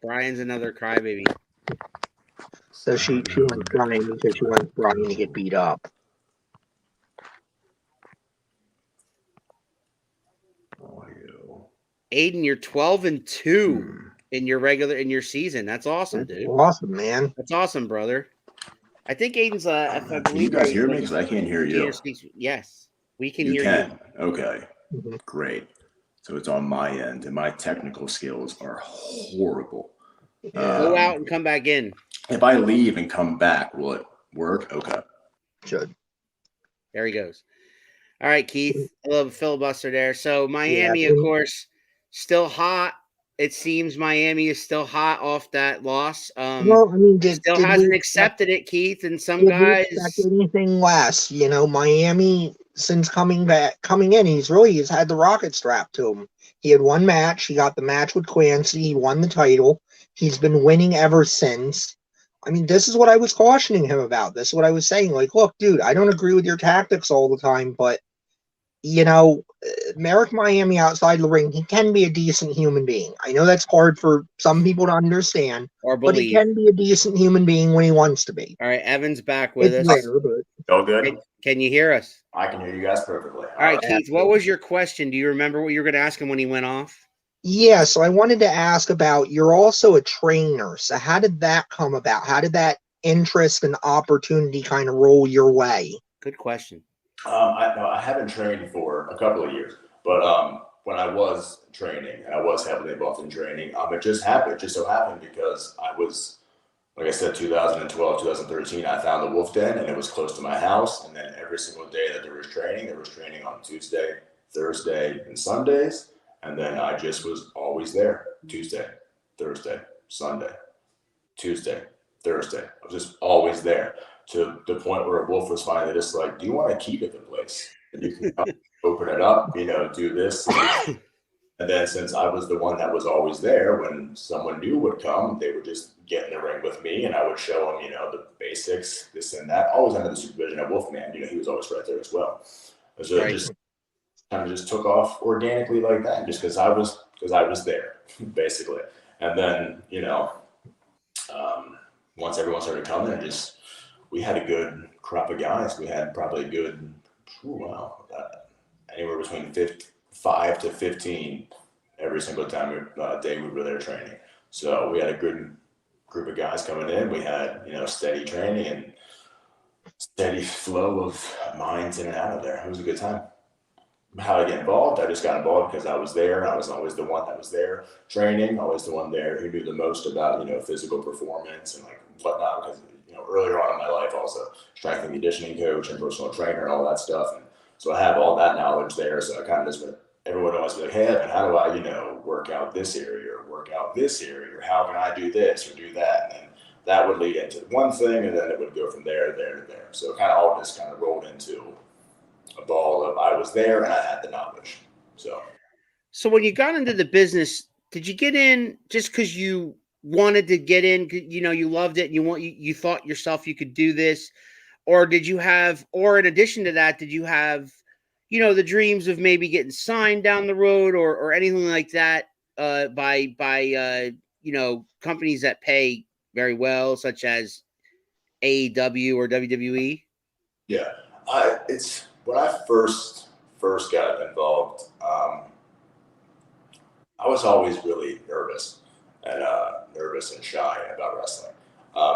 Brian's another crybaby. So she wants Brian because she wants Brian to get beat up. Aiden, you're 12-2 in your season. That's awesome, dude. Awesome, man. That's awesome, brother. I think Aiden's Can you guys hear me? Because I can't hear you. Yes, we can hear you. Okay, great. So it's on my end, and my technical skills are horrible. Go out and come back in. If I leave and come back, will it work? Okay. Should. There he goes. All right, Keith. A little filibuster there. So Miami, of course, still hot. It seems Miami is still hot off that loss. Well, I mean, still hasn't accepted it, Keith, and some guys expect anything less. You know, Miami, since coming in, he's had the rocket strapped to him. He had one match. He got the match with Clancy. He won the title. He's been winning ever since. I mean, this is what I was cautioning him about. This is what I was saying. Like, look, dude, I don't agree with your tactics all the time, but, you know, Merrick Miami outside the ring, he can be a decent human being. I know that's hard for some people to understand, or believe, but he can be a decent human being when he wants to be. All right, Evan's back with us. Rare, but... All good? Can you hear us? I can hear you guys perfectly. All right, Keith, what was your question? Do you remember what you were going to ask him when he went off? Yeah, so I wanted to ask about, you're also a trainer. So how did that come about? How did that interest and opportunity kind of roll your way? Good question. I haven't trained for a couple of years, but when I was training, and I was heavily involved in training, it just so happened because I was, like I said, 2012, 2013, I found the Wolf Den, and it was close to my house, and then every single day that there was training on Tuesday, Thursday, and Sundays. And then I just was always there. Tuesday, Thursday, Sunday, Tuesday, Thursday. I was just always there to the point where Wolf was finally just like, do you want to keep it the place? And you can open it up, do this. And then since I was the one that was always there, when someone new would come, they would just get in the ring with me and I would show them, the basics, this and that. Always under the supervision of Wolfman. He was always right there as well. So it just kind of just took off organically like that, just because I was there, basically. And then, once everyone started coming, we had a good crop of guys. We had probably a good, anywhere between 5 to 15 every single time day we were there training. So we had a good group of guys coming in. We had, steady training and steady flow of minds in and out of there. It was a good time. How I get involved, I just got involved because I was there. I was always the one that was there training, always the one there who knew the most about, physical performance and like whatnot. Because, earlier on in my life, also strength and conditioning coach and personal trainer and all that stuff. And so I have all that knowledge there. So I kind of just went, everyone always be like, hey, Evan, how do I, work out this area or work out this area, or how can I do this or do that? And then that would lead into one thing, and then it would go from there to there. So it kind of all just kind of rolled into a ball of I was there and I had the knowledge. So when you got into the business, did you get in just because you wanted to get in? You loved it and you thought yourself you could do this, or did you have, or in addition to that, did you have, the dreams of maybe getting signed down the road or anything like that by companies that pay very well, such as AEW or WWE? Yeah, it's when I first got involved. I was always really nervous and shy about wrestling.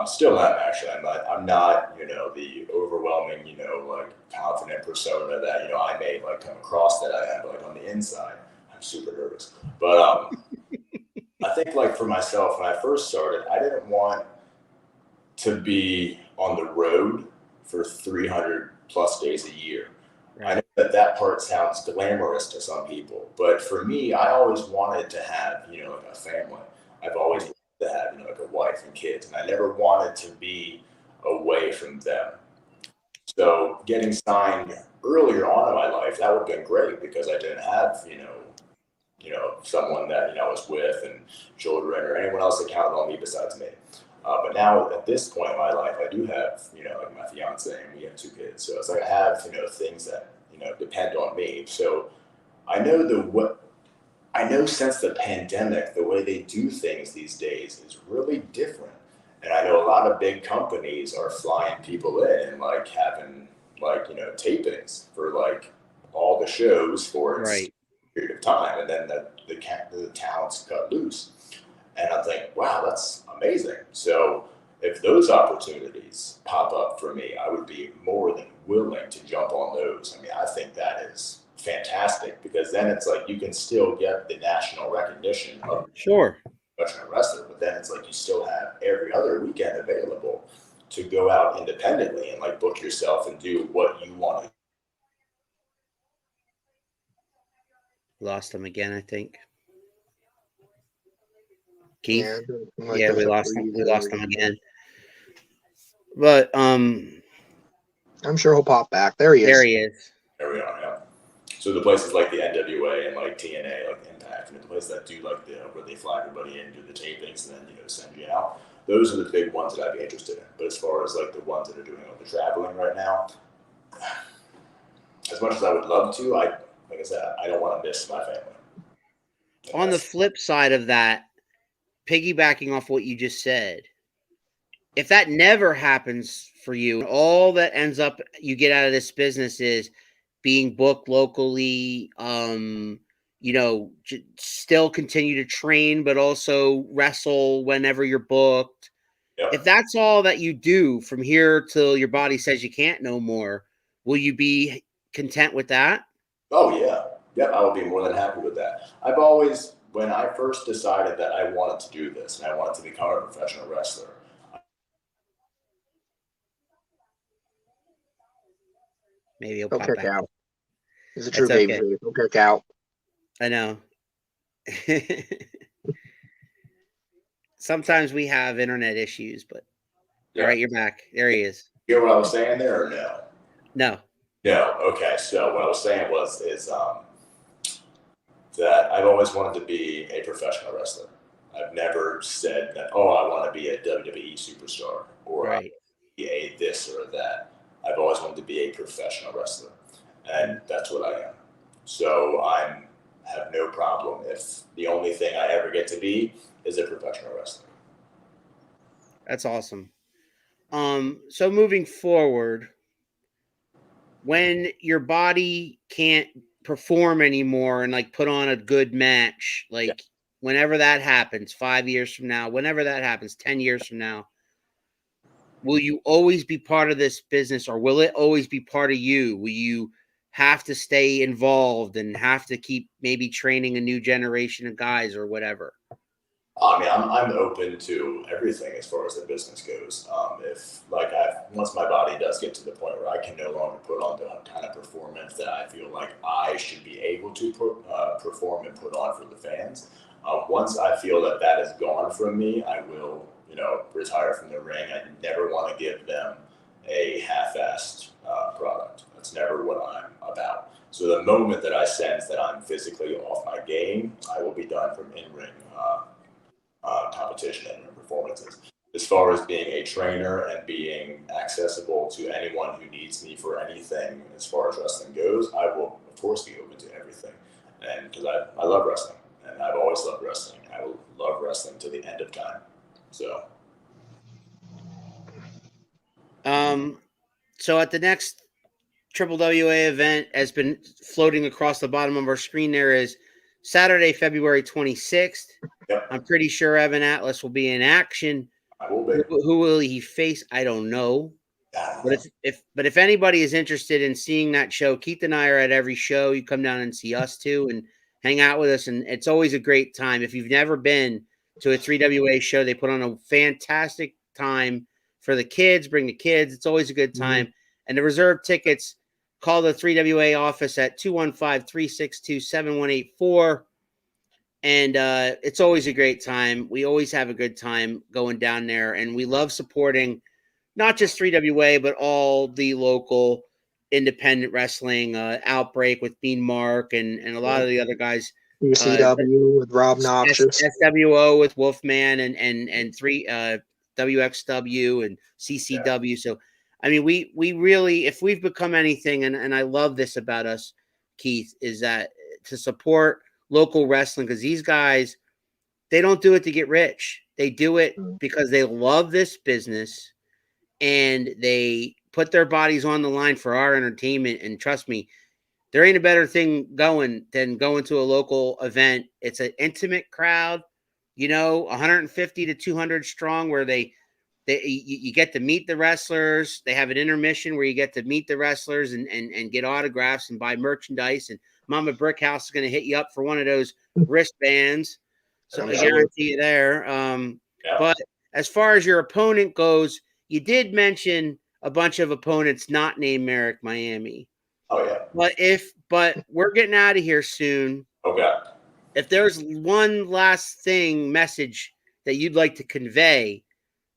Still am actually. I'm not the overwhelming like confident persona that I may like come across that I am. But like on the inside, I'm super nervous. But I think like for myself when I first started, I didn't want to be on the road for 300 plus days a year. Right. I know that part sounds glamorous to some people, but for me, I always wanted to have, like a family. I've always wanted to have, like a wife and kids, and I never wanted to be away from them. So getting signed earlier on in my life, that would have been great because I didn't have, someone that, I was with and children or anyone else that counted on me besides me. But now at this point in my life, I do have, like my fiance and we have 2 kids. So it's like I have, things that, depend on me. So I know since the pandemic, the way they do things these days is really different. And I know a lot of big companies are flying people in and like having like, tapings for like all the shows for a period of time. And then the talent's cut loose. And I think, wow, that's amazing. So if those opportunities pop up for me, I would be more than willing to jump on those. I mean, I think that is fantastic because then it's like you can still get the national recognition of professional wrestler, but then it's like you still have every other weekend available to go out independently and like book yourself and do what you want to. Lost him again, I think. Keith? Yeah, we lost him. We lost him again. But I'm sure he'll pop back. There he is. There he is. There we are. Yeah. So the places like the NWA and like TNA, like Impact, and the places that do like where they fly everybody in, do the tapings, and then send you out. Those are the big ones that I'd be interested in. But as far as like the ones that are doing all the traveling right now, as much as I would love to, like I said, I don't want to miss my family. On the flip side of that, piggybacking off what you just said, if that never happens for you, all that ends up you get out of this business is being booked locally, still continue to train, but also wrestle whenever you're booked. Yep. If that's all that you do from here till your body says you can't no more, will you be content with that? Oh, yeah. Yep, I would be more than happy with that. I've always, when I first decided that I wanted to do this and I wanted to become a professional wrestler, maybe he'll pop back out. He's a true baby. He'll kick out. I know. Sometimes we have internet issues, but all right, you're back. There he is. You hear what I was saying there or no? No. No. Okay. So what I was saying is that I've always wanted to be a professional wrestler. I've never said that, oh, I want to be a WWE superstar or be a this or that. I've always wanted to be a professional wrestler, and that's what I am. So I have no problem if the only thing I ever get to be is a professional wrestler. That's awesome. So moving forward, when your body can't, perform anymore and like put on a good match, like whenever that happens, 5 years from now, whenever that happens, 10 years from now, will you always be part of this business, or will it always be part of you? Will you have to stay involved and have to keep maybe training a new generation of guys or whatever? I mean, I'm open to everything as far as the business goes. If once my body does get to the point where I can no longer put on the kind of performance that I feel like I should be able to perform and put on for the fans, once I feel that that is gone from me, I will, retire from the ring. I never want to give them a half-assed product. That's never what I'm about. So the moment that I sense that I'm physically off my game, I will be done from in-ring competition and performances. As far as being a trainer and being accessible to anyone who needs me for anything as far as wrestling goes, I will, of course, be open to everything. And because I love wrestling, and I've always loved wrestling. I will love wrestling to the end of time. So. So at the next Triple WA event has been floating across the bottom of our screen. There is Saturday, February 26th. Yep. I'm pretty sure Evan Atlas will be in action. I will be. Who will he face? I don't know. But if anybody is interested in seeing that show, Keith and I are at every show. You come down and see us too and hang out with us. And it's always a great time. If you've never been to a 3WA show, they put on a fantastic time for the kids. Bring the kids. It's always a good time. Mm-hmm. And to reserve tickets, call the 3WA office at 215-362-7184. And it's always a great time. We always have a good time going down there. And we love supporting not just 3WA, but all the local independent wrestling, Outbreak with Bean Mark and a lot of the other guys. ECW with Rob Noxious. SWO with Wolfman and WXW and CCW. Yeah. So, I mean, we really, if we've become anything, and I love this about us, Keith, is that to support local wrestling, because these guys, they don't do it to get rich. They do it because they love this business and they put their bodies on the line for our entertainment. And trust me, there ain't a better thing going than going to a local event. It's an intimate crowd, 150 to 200 strong, where you get to meet the wrestlers. They have an intermission where you get to meet the wrestlers and get autographs and buy merchandise. And Mama Brickhouse is going to hit you up for one of those wristbands. So I guarantee you there. But as far as your opponent goes, you did mention a bunch of opponents not named Merrick Miami. Oh, yeah. But we're getting out of here soon. Okay. If there's one last message that you'd like to convey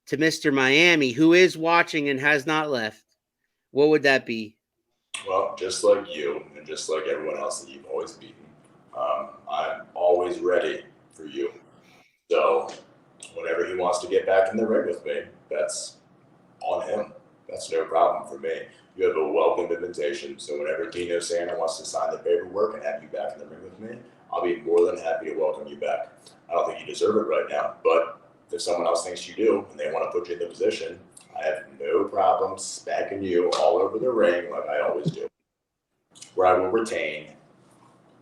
to Mr. Miami, who is watching and has not left, what would that be? Well, just like you and just like everyone else that you've always beaten, I'm always ready for you. So whenever he wants to get back in the ring with me, that's on him. That's no problem for me. You have a welcome invitation. So whenever Dino Santa wants to sign the paperwork and have you back in the ring with me, I'll be more than happy to welcome you back. I don't think you deserve it right now, but if someone else thinks you do and they want to put you in the position, I have no problem smacking you all over the ring like I always do, where I will retain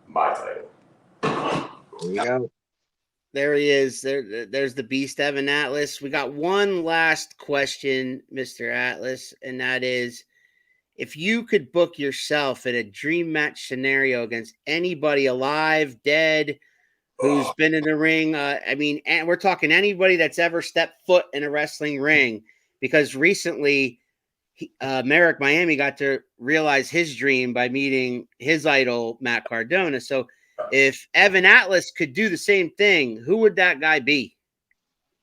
my title. There you go. There he is. There's the Beast, Evan Atlas. We got one last question, Mr. Atlas, and that is, if you could book yourself in a dream match scenario against anybody alive, dead, who's been in the ring, and we're talking anybody that's ever stepped foot in a wrestling ring, because recently Merrick Miami got to realize his dream by meeting his idol, Matt Cardona. So if Evan Atlas could do the same thing, who would that guy be?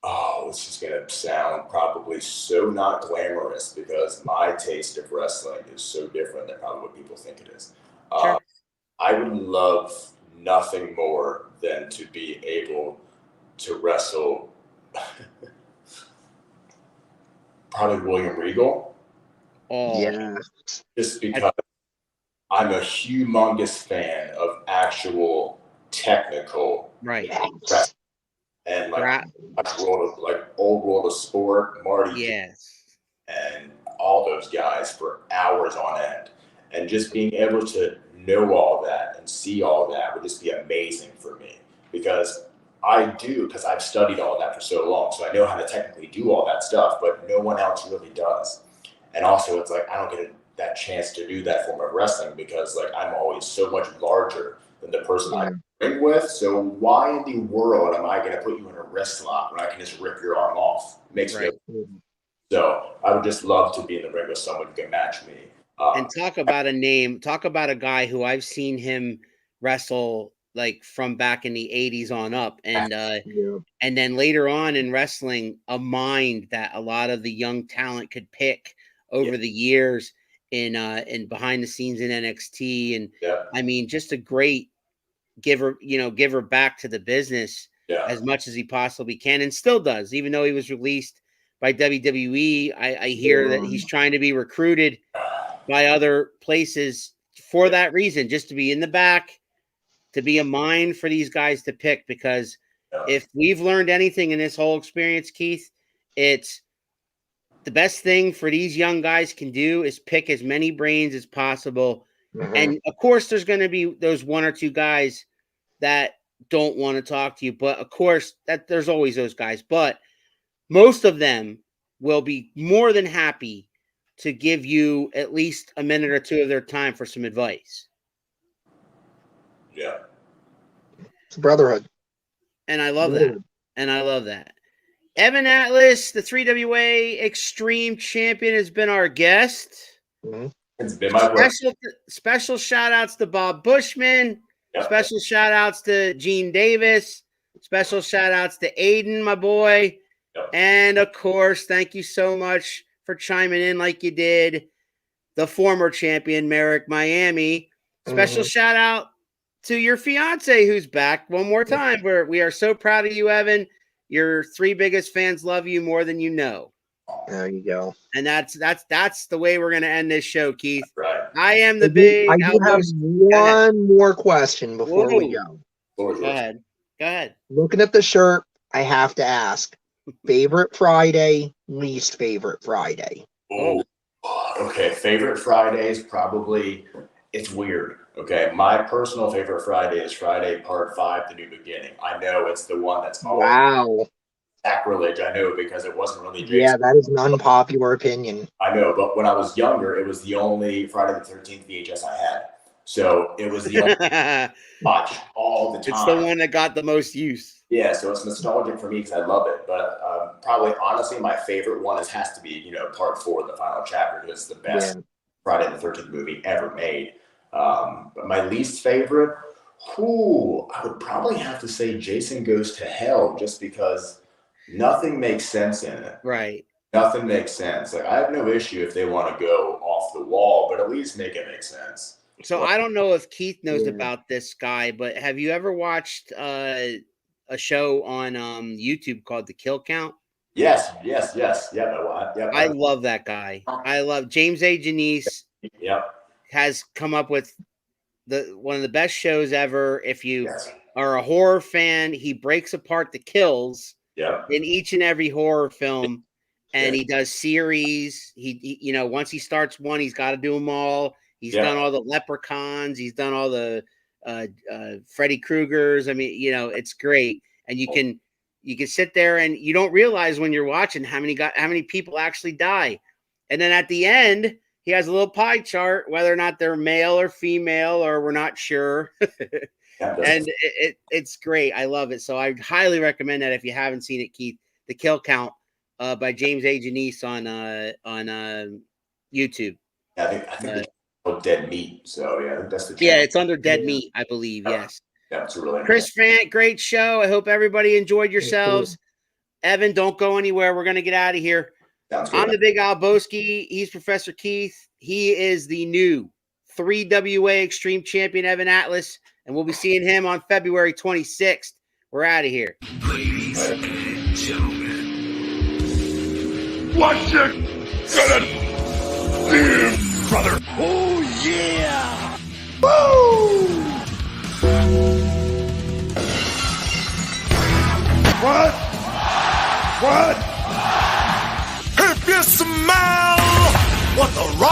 Oh, this is going to sound probably so not glamorous because my taste of wrestling is so different than probably what people think it is. Sure. I would love nothing more than to be able to wrestle probably William Regal. Oh, yeah. Just because I'm a humongous fan of actual technical wrestling. And old world of sport, Marty, and all those guys for hours on end, and just being able to know all that and see all that would just be amazing for me, because I've studied all that for so long, so I know how to technically do all that stuff, but no one else really does. And also, it's like I don't get that chance to do that form of wrestling because like I'm always so much larger than the person I'm ring with. So why in the world am I going to put you in a wrist lock when I can just rip your arm off? It makes me. So I would just love to be in the ring with someone who can match me. And talk about a guy who I've seen him wrestle like from back in the 80s on up, and then later on in wrestling, a mind that a lot of the young talent could pick over the years in behind the scenes in NXT. And I mean, just a great giver back to the business as much as he possibly can, and still does, even though he was released by WWE. I hear that he's trying to be recruited by other places for that reason, just to be in the back, to be a mind for these guys to pick. Because if we've learned anything in this whole experience, Keith, it's the best thing for these young guys can do is pick as many brains as possible. And of course, there's going to be those one or two guys that don't want to talk to you, but of course that there's always those guys, but most of them will be more than happy to give you at least a minute or two of their time for some advice. Yeah. It's brotherhood. And I love that. Evan Atlas, the 3WA Extreme Champion, has been our guest. It's been my pleasure. Special shout outs to Bob Bushman. Special shout outs to Gene Davis. Special shout outs to Aiden, my boy. And of course, thank you so much for chiming in like you did, the former champion, Merrick Miami. Special shout out to your fiance who's back one more time. We are so proud of you, Evan. Your 3 biggest fans love you more than you know. There you go. And that's the way we're going to end this show, Keith. Right. I am the big. I do have one more question before we go. Go ahead. Looking at the shirt, I have to ask: favorite Friday, least favorite Friday? Oh, okay. Favorite Friday is probably, it's weird. Okay, my personal favorite Friday is Friday Part 5, The New Beginning. I know it's the one that's always sacrilege. I know, because it wasn't really Jason. Yeah, that is an unpopular opinion. I know, but when I was younger, it was the only Friday the 13th VHS I had. So it was the only watch all the time. It's the one that got the most use. Yeah, so it's nostalgic for me because I love it. But probably, honestly, my favorite one has to be, Part 4, the final chapter, because it's the best Friday the 13th movie ever made. But my least favorite, I would probably have to say Jason Goes to Hell, just because nothing makes sense in it. Right. Nothing makes sense. Like, I have no issue if they want to go off the wall, but at least make it make sense. So I don't know if Keith knows about this guy, but have you ever watched a show on YouTube called The Kill Count? Yes. Yeah. I love that guy. I love James A. Janice. Yep. Has come up with one of the best shows ever. If you are a horror fan, he breaks apart the kills in each and every horror film, and he does series. He once he starts one, he's got to do them all. He's done all the Leprechauns. He's done all the Freddy Kruegers. I mean, it's great, and you can sit there and you don't realize when you're watching how many people actually die, and then at the end, he has a little pie chart, whether or not they're male or female, or we're not sure. And it's great. I love it. So I highly recommend that if you haven't seen it, Keith, The Kill Count by James A. Janice on YouTube. I think it's Dead Meat. So yeah, that's the channel. Yeah, it's under Dead Meat, I believe. Yes. Yeah, it's really Chris Fant, great show. I hope everybody enjoyed yourselves. Evan, don't go anywhere. We're gonna get out of here. I'm the Big Al Boski. He's Professor Keith. He is the new 3WA Extreme Champion, Evan Atlas, and we'll be seeing him on February 26th. We're out of here. Ladies and gentlemen, what you gonna do, brother? Oh, yeah! Woo! What? If you smell what the